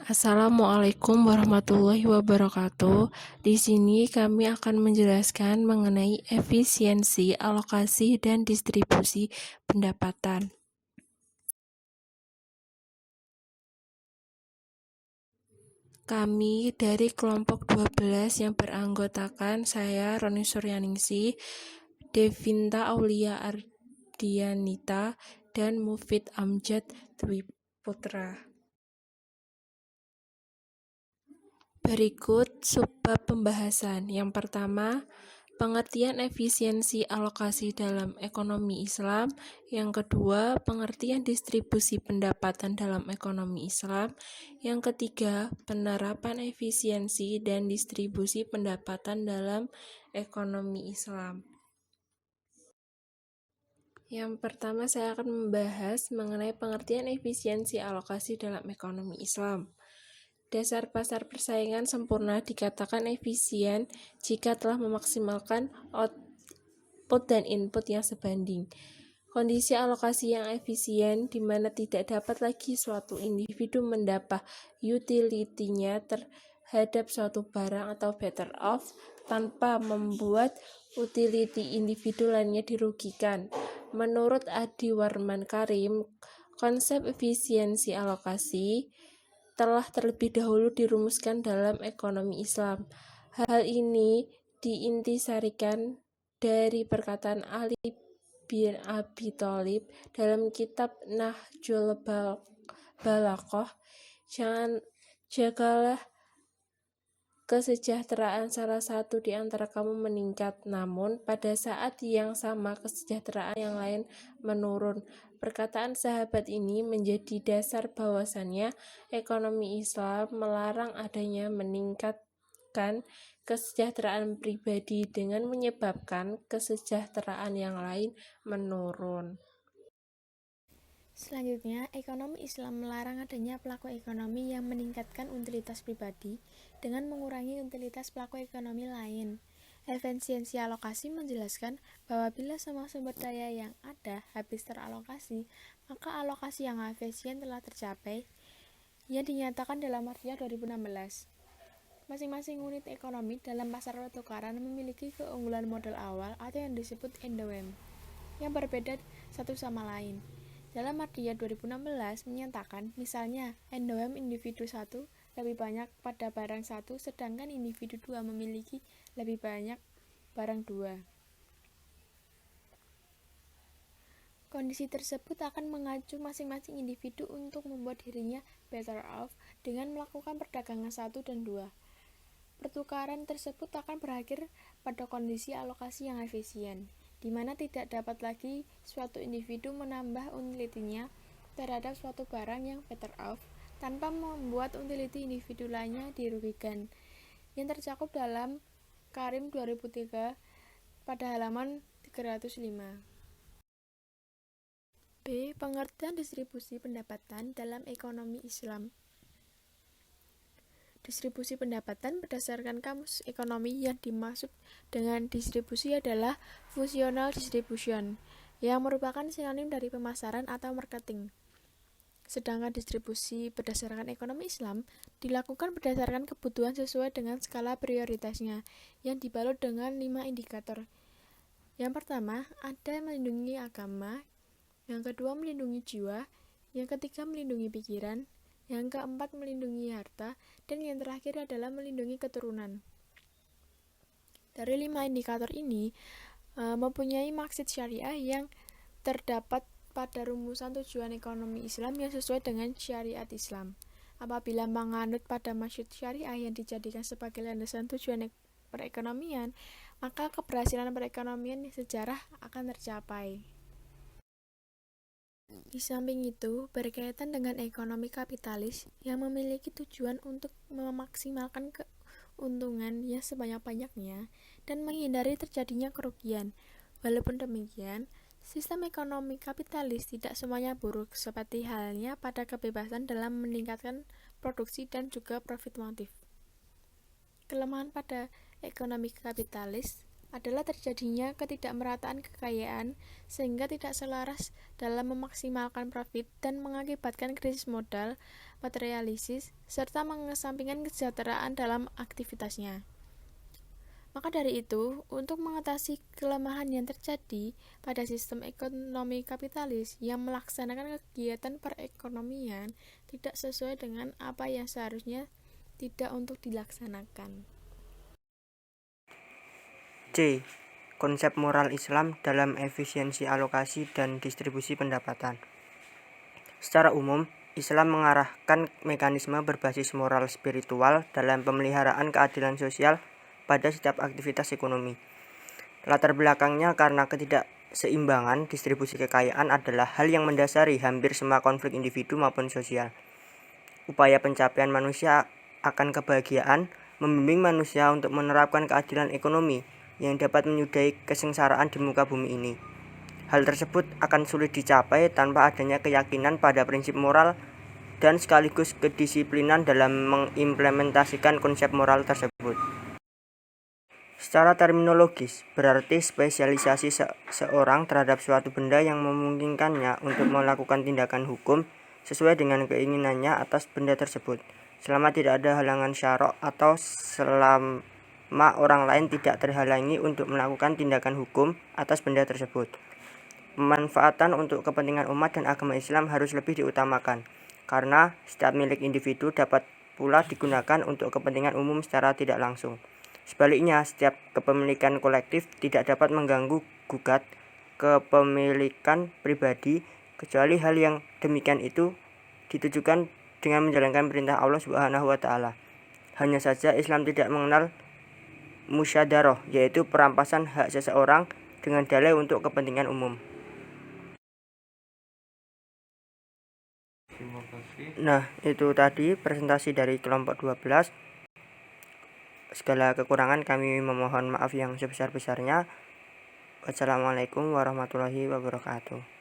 Assalamualaikum warahmatullahi wabarakatuh. Di sini kami akan menjelaskan mengenai efisiensi, alokasi, dan distribusi pendapatan. Kami dari kelompok 12 yang beranggotakan saya, Roni Suryaningsih, Devinta Aulia Ardianita, dan Mufid Amjad Dwi Putra. Berikut subbab pembahasan. Yang pertama, pengertian efisiensi alokasi dalam ekonomi Islam. Yang kedua, pengertian distribusi pendapatan dalam ekonomi Islam. Yang ketiga, penerapan efisiensi dan distribusi pendapatan dalam ekonomi Islam. Yang pertama, saya akan membahas mengenai pengertian efisiensi alokasi dalam ekonomi Islam. Dasar pasar persaingan sempurna dikatakan efisien jika telah memaksimalkan output dan input yang sebanding. Kondisi alokasi yang efisien di mana tidak dapat lagi suatu individu mendapat utility-nya terhadap suatu barang atau better off tanpa membuat utility individu lainnya dirugikan. Menurut Adi Warman Karim, konsep efisiensi alokasi telah terlebih dahulu dirumuskan dalam ekonomi Islam. Hal ini diintisarikan dari perkataan Ali bin Abi Thalib dalam kitab Nahjul Balaghah, jagalah kesejahteraan salah satu di antara kamu meningkat, namun pada saat yang sama kesejahteraan yang lain menurun. Perkataan sahabat ini menjadi dasar bahwasannya ekonomi Islam melarang adanya meningkatkan kesejahteraan pribadi dengan menyebabkan kesejahteraan yang lain menurun. Selanjutnya, ekonomi Islam melarang adanya pelaku ekonomi yang meningkatkan utilitas pribadi dengan mengurangi utilitas pelaku ekonomi lain. Efisiensi alokasi menjelaskan bahwa bila semua sumber daya yang ada habis teralokasi, maka alokasi yang efisien telah tercapai, yang dinyatakan dalam Martia 2016. Masing-masing unit ekonomi dalam pasar pertukaran memiliki keunggulan modal awal atau yang disebut endowment, yang berbeda satu sama lain. Dalam Mardia 2016 menyatakan, misalnya, endowment individu 1 lebih banyak pada barang 1, sedangkan individu 2 memiliki lebih banyak barang 2. Kondisi tersebut akan mengacu masing-masing individu untuk membuat dirinya better off dengan melakukan perdagangan 1 dan 2. Pertukaran tersebut akan berakhir pada kondisi alokasi yang efisien, di mana tidak dapat lagi suatu individu menambah utility-nya terhadap suatu barang yang better off tanpa membuat utility individu lainnya dirugikan, yang tercakup dalam Karim 2003 pada halaman 305. B. Pengertian distribusi pendapatan dalam ekonomi Islam. Distribusi pendapatan berdasarkan kamus ekonomi yang dimaksud dengan distribusi adalah functional distribution, yang merupakan sinonim dari pemasaran atau marketing. Sedangkan distribusi berdasarkan ekonomi Islam dilakukan berdasarkan kebutuhan sesuai dengan skala prioritasnya, yang dibalut dengan 5 indikator. Yang pertama, ada melindungi agama, yang kedua melindungi jiwa, yang ketiga melindungi pikiran, yang keempat melindungi harta, dan yang terakhir adalah melindungi keturunan. Dari 5 indikator ini mempunyai maksud syariah yang terdapat pada rumusan tujuan ekonomi Islam yang sesuai dengan syariat Islam. Apabila menganut pada maksud syariah yang dijadikan sebagai landasan tujuan perekonomian, maka keberhasilan perekonomian sejarah akan tercapai. Di samping itu, berkaitan dengan ekonomi kapitalis yang memiliki tujuan untuk memaksimalkan keuntungan yang sebanyak-banyaknya dan menghindari terjadinya kerugian. Walaupun demikian, sistem ekonomi kapitalis tidak semuanya buruk, seperti halnya pada kebebasan dalam meningkatkan produksi dan juga profit motif. Kelemahan pada ekonomi kapitalis adalah terjadinya ketidakmerataan kekayaan sehingga tidak selaras dalam memaksimalkan profit dan mengakibatkan krisis modal, materialisis, serta mengesampingkan kesejahteraan dalam aktivitasnya. Maka dari itu, untuk mengatasi kelemahan yang terjadi pada sistem ekonomi kapitalis yang melaksanakan kegiatan perekonomian tidak sesuai dengan apa yang seharusnya tidak untuk dilaksanakan. C. Konsep moral Islam dalam efisiensi alokasi dan distribusi pendapatan. Secara umum, Islam mengarahkan mekanisme berbasis moral spiritual dalam pemeliharaan keadilan sosial pada setiap aktivitas ekonomi. Latar belakangnya karena ketidakseimbangan distribusi kekayaan adalah hal yang mendasari hampir semua konflik individu maupun sosial. Upaya pencapaian manusia akan kebahagiaan membimbing manusia untuk menerapkan keadilan ekonomi yang dapat menyudahi kesengsaraan di muka bumi ini. Hal tersebut akan sulit dicapai tanpa adanya keyakinan pada prinsip moral dan sekaligus kedisiplinan dalam mengimplementasikan konsep moral tersebut. Secara terminologis, berarti spesialisasi seorang terhadap suatu benda yang memungkinkannya untuk melakukan tindakan hukum sesuai dengan keinginannya atas benda tersebut, selama tidak ada halangan syara' atau selama orang lain tidak terhalangi untuk melakukan tindakan hukum atas benda tersebut. Pemanfaatan untuk kepentingan umat dan agama Islam harus lebih diutamakan, karena setiap milik individu dapat pula digunakan untuk kepentingan umum secara tidak langsung. Sebaliknya, setiap kepemilikan kolektif tidak dapat mengganggu gugat kepemilikan pribadi, kecuali hal yang demikian itu ditujukan dengan menjalankan perintah Allah Subhanahu wa Ta'ala. Hanya saja Islam tidak mengenal musyadaroh, yaitu perampasan hak seseorang dengan dalih untuk kepentingan umum. Nah, itu tadi presentasi dari kelompok 12. Segala kekurangan kami memohon maaf yang sebesar-besarnya. Wassalamualaikum warahmatullahi wabarakatuh.